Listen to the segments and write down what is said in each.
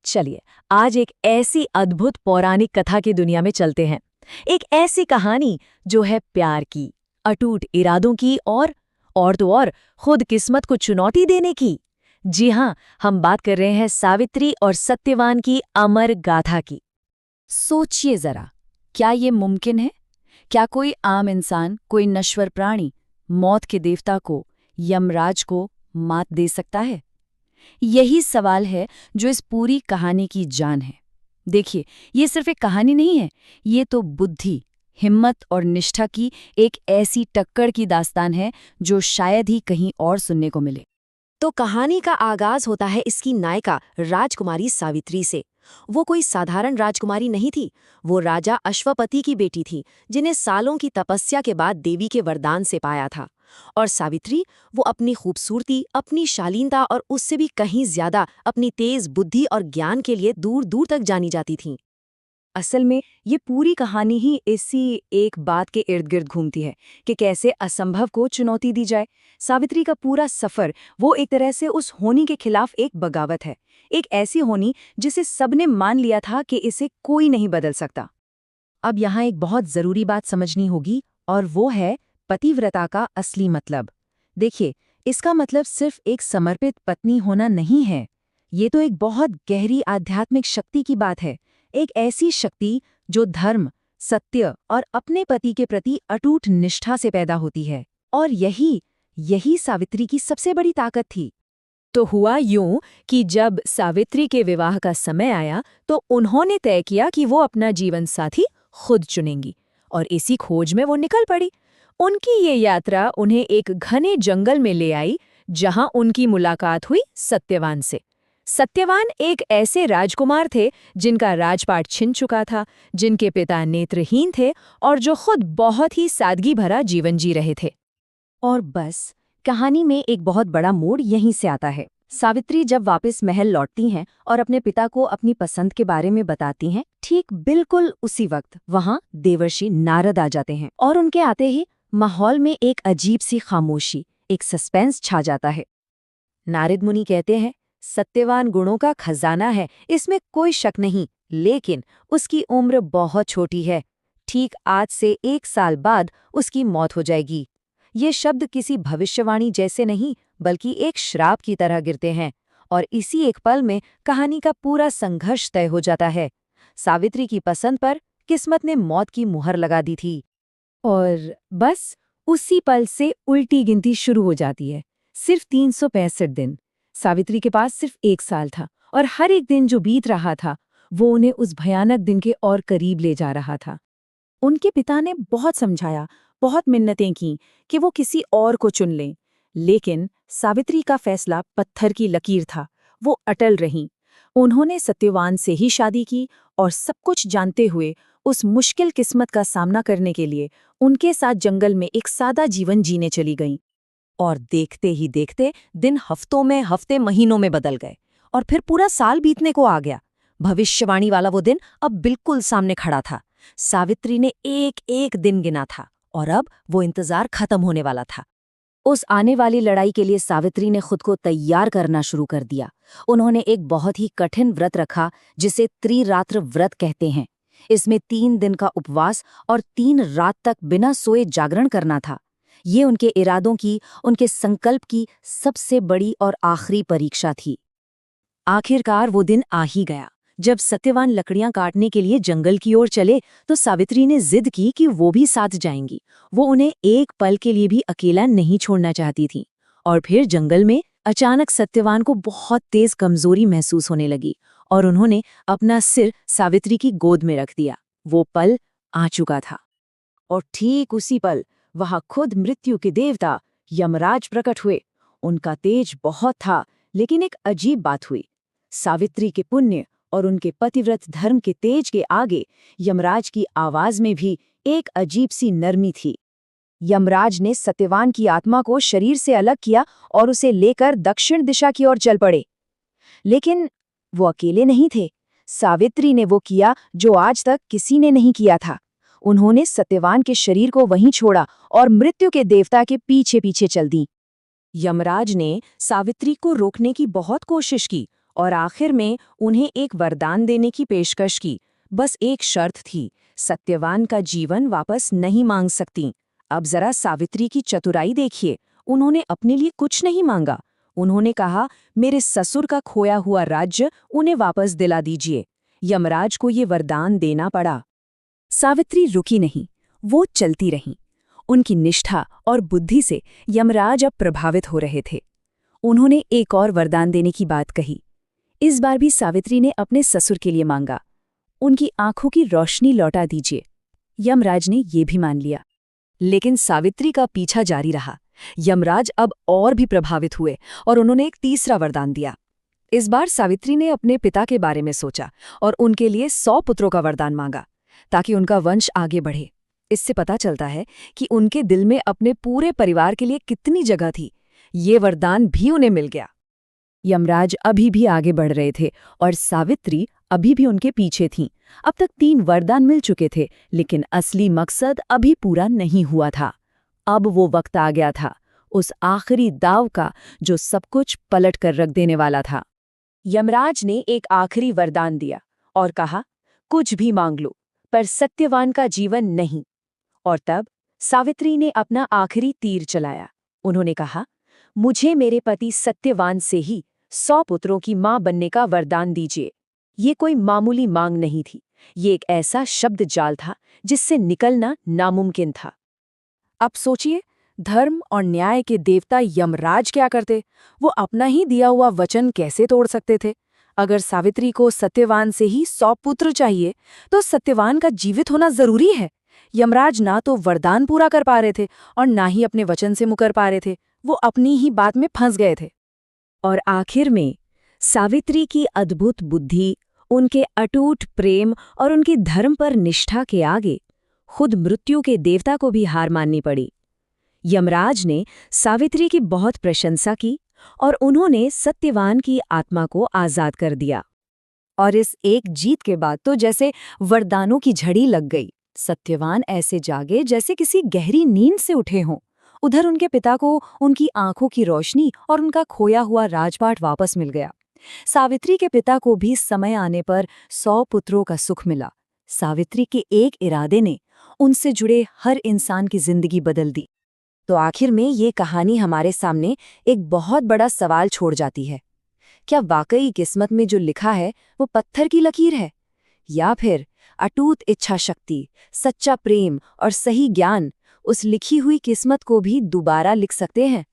चलिए आज एक ऐसी अद्भुत पौराणिक कथा की दुनिया में चलते हैं। एक ऐसी कहानी जो है प्यार की, अटूट इरादों की और तो और खुद किस्मत को चुनौती देने की। जी हाँ, हम बात कर रहे हैं सावित्री और सत्यवान की अमर गाथा की। सोचिए जरा, क्या ये मुमकिन है? क्या कोई आम इंसान, कोई नश्वर प्राणी मौत के देवता को, यमराज को मात दे सकता है? यही सवाल है जो इस पूरी कहानी की जान है। देखिए, ये सिर्फ एक कहानी नहीं है, ये तो बुद्धि, हिम्मत और निष्ठा की एक ऐसी टक्कर की दास्तान है जो शायद ही कहीं और सुनने को मिले। तो कहानी का आगाज होता है इसकी नायिका राजकुमारी सावित्री से। वो कोई साधारण राजकुमारी नहीं थी, वो राजा अश्वपति की बेटी थी, जिन्हें सालों की तपस्या के बाद देवी के वरदान से पाया था। और सावित्री, वो अपनी खूबसूरती, अपनी शालीनता और उससे भी कहीं ज्यादा अपनी तेज बुद्धि और ज्ञान के लिए दूर दूर तक जानी जाती थीं। असल में ये पूरी कहानी ही इसी एक बात के इर्द गिर्द घूमती है कि कैसे असंभव को चुनौती दी जाए। सावित्री का पूरा सफर वो एक तरह से उस होनी के खिलाफ एक बगावत है, एक ऐसी होनी जिसे सबने मान लिया था कि इसे कोई नहीं बदल सकता। अब यहाँ एक बहुत जरूरी बात समझनी होगी, और वो है पतिव्रता का असली मतलब। देखिए, इसका मतलब सिर्फ एक समर्पित पत्नी होना नहीं है, ये तो एक बहुत गहरी आध्यात्मिक शक्ति की बात है। एक ऐसी शक्ति जो धर्म, सत्य और अपने पति के प्रति अटूट निष्ठा से पैदा होती है। और यही सावित्री की सबसे बड़ी ताकत थी। तो हुआ यूं कि जब सावित्री के विवाह का समय आया तो उन्होंने तय किया कि वो अपना जीवन साथी खुद चुनेंगी, और इसी खोज में वो निकल पड़ी। उनकी ये यात्रा उन्हें एक घने जंगल में ले आई, जहां उनकी मुलाकात हुई सत्यवान से। सत्यवान एक ऐसे राजकुमार थे जिनका राजपाट छिन चुका था, जिनके पिता नेत्रहीन थे और जो खुद बहुत ही सादगी भरा जीवन जी रहे थे। और बस, कहानी में एक बहुत बड़ा मोड़ यहीं से आता है। सावित्री जब वापस महल लौटती हैं और अपने पिता को अपनी पसंद के बारे में बताती हैं, ठीक बिल्कुल उसी वक्त वहां देवर्षि नारद आ जाते हैं, और उनके आते ही माहौल में एक अजीब सी खामोशी, एक सस्पेंस छा जाता है। नारद मुनि कहते हैं, सत्यवान गुणों का खजाना है, इसमें कोई शक नहीं, लेकिन उसकी उम्र बहुत छोटी है। ठीक आज से 1 साल बाद उसकी मौत हो जाएगी। ये शब्द किसी भविष्यवाणी जैसे नहीं, बल्कि एक श्राप की तरह गिरते हैं, और इसी एक पल में कहानी का पूरा संघर्ष तय हो जाता है। सावित्री की पसंद पर किस्मत ने मौत की मुहर लगा दी थी, और बस उसी पल से उल्टी गिनती शुरू हो जाती है। सिर्फ 365 दिन। सावित्री के पास सिर्फ 1 साल था, और हर एक दिन जो बीत रहा था वो उन्हें उस भयानक दिन के और करीब ले जा रहा था। उनके पिता ने बहुत समझाया, बहुत मिन्नतें की कि वो किसी और को चुन लें, लेकिन सावित्री का फैसला पत्थर की लकीर था। वो अटल रहीं। उन्होंने सत्यवान से ही शादी की, और सब कुछ जानते हुए उस मुश्किल किस्मत का सामना करने के लिए उनके साथ जंगल में एक सादा जीवन जीने चली गईं। और देखते ही देखते दिन हफ्तों में, हफ्ते महीनों में बदल गए, और फिर पूरा साल बीतने को आ गया। भविष्यवाणी वाला वो दिन अब बिल्कुल सामने खड़ा था। सावित्री ने एक एक दिन गिना था, और अब वो इंतजार खत्म होने वाला था। उस आने वाली लड़ाई के लिए सावित्री ने खुद को तैयार करना शुरू कर दिया। उन्होंने एक बहुत ही कठिन व्रत रखा, जिसे त्रिरात्र व्रत कहते हैं। इसमें 3 दिन का उपवास और 3 रात तक बिना सोए जागरण करना था। ये उनके इरादों की, उनके संकल्प की सबसे बड़ी और आखिरी परीक्षा थी। आखिरकार वो दिन आ ही गया। जब सत्यवान लकड़ियां काटने के लिए जंगल की ओर चले, तो सावित्री ने जिद की कि वो भी साथ जाएंगी। वो उन्हें एक पल के लिए भी अकेला नहीं छोड़ना चाहती थी। और फिर जंगल में अचानक सत्यवान को बहुत तेज कमजोरी महसूस होने लगी, और उन्होंने अपना सिर सावित्री की गोद में रख दिया। वो पल आ चुका था, और ठीक उसी पल वहां खुद मृत्यु के देवता यमराज प्रकट हुए। उनका तेज बहुत था, लेकिन एक अजीब बात हुई। सावित्री के पुण्य और उनके पतिव्रत धर्म के तेज के आगे यमराज की आवाज में भी एक अजीब सी नरमी थी। यमराज ने सत्यवान की आत्मा को शरीर से अलग किया और उसे लेकर दक्षिण दिशा की ओर चल पड़े। लेकिन वो अकेले नहीं थे। सावित्री ने वो किया जो आज तक किसी ने नहीं किया था। उन्होंने सत्यवान के शरीर को वहीं छोड़ा और मृत्यु के देवता के पीछे पीछे चल दी। यमराज ने सावित्री को रोकने की बहुत कोशिश की, और आखिर में उन्हें एक वरदान देने की पेशकश की। बस एक शर्त थी, सत्यवान का जीवन वापस नहीं मांग सकती। अब जरा सावित्री की चतुराई देखिए, उन्होंने अपने लिए कुछ नहीं मांगा। उन्होंने कहा, मेरे ससुर का खोया हुआ राज्य उन्हें वापस दिला दीजिए। यमराज को ये वरदान देना पड़ा। सावित्री रुकी नहीं, वो चलती रहीं। उनकी निष्ठा और बुद्धि से यमराज अब प्रभावित हो रहे थे। उन्होंने एक और वरदान देने की बात कही। इस बार भी सावित्री ने अपने ससुर के लिए मांगा, उनकी आंखों की रोशनी लौटा दीजिए। यमराज ने ये भी मान लिया। लेकिन सावित्री का पीछा जारी रहा। यमराज अब और भी प्रभावित हुए और उन्होंने एक तीसरा वरदान दिया। इस बार सावित्री ने अपने पिता के बारे में सोचा और उनके लिए 100 पुत्रों का वरदान मांगा, ताकि उनका वंश आगे बढ़े। इससे पता चलता है कि उनके दिल में अपने पूरे परिवार के लिए कितनी जगह थी। ये वरदान भी उन्हें मिल गया। यमराज अभी भी आगे बढ़ रहे थे और सावित्री अभी भी उनके पीछे थीं। अब तक 3 वरदान मिल चुके थे, लेकिन असली मकसद अभी पूरा नहीं हुआ था। अब वो वक्त आ गया था, उस आखिरी दाव का, जो सब कुछ पलट कर रख देने वाला था। यमराज ने एक आखिरी वरदान दिया और कहा, कुछ भी मांग लो, पर सत्यवान का जीवन नहीं। और तब सावित्री ने अपना आखिरी तीर चलाया। उन्होंने कहा, मुझे मेरे पति सत्यवान से ही 100 पुत्रों की मां बनने का वरदान दीजिए। ये कोई मामूली मांग नहीं थी, ये एक ऐसा शब्द जाल था जिससे निकलना नामुमकिन था। अब सोचिए, धर्म और न्याय के देवता यमराज क्या करते? वो अपना ही दिया हुआ वचन कैसे तोड़ सकते थे? अगर सावित्री को सत्यवान से ही 100 पुत्र चाहिए, तो सत्यवान का जीवित होना जरूरी है। यमराज ना तो वरदान पूरा कर पा रहे थे और ना ही अपने वचन से मुकर पा रहे थे। वो अपनी ही बात में फंस गए थे। और आखिर में सावित्री की अद्भुत बुद्धि, उनके अटूट प्रेम और उनकी धर्म पर निष्ठा के आगे खुद मृत्यु के देवता को भी हार माननी पड़ी। यमराज ने सावित्री की बहुत प्रशंसा की और उन्होंने सत्यवान की आत्मा को आजाद कर दिया। और इस एक जीत के बाद तो जैसे वरदानों की झड़ी लग गई। सत्यवान ऐसे जागे जैसे किसी गहरी नींद से उठे हों। उधर उनके पिता को उनकी आंखों की रोशनी और उनका खोया हुआ राजपाट वापस मिल गया। सावित्री के पिता को भी समय आने पर 100 पुत्रों का सुख मिला। सावित्री के एक इरादे ने उनसे जुड़े हर इंसान की जिंदगी बदल दी। तो आखिर में ये कहानी हमारे सामने एक बहुत बड़ा सवाल छोड़ जाती है। क्या वाकई किस्मत में जो लिखा है वो पत्थर की लकीर है, या फिर अटूट इच्छा शक्ति, सच्चा प्रेम और सही ज्ञान उस लिखी हुई किस्मत को भी दोबारा लिख सकते हैं?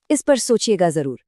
इस पर सोचिएगा जरूर।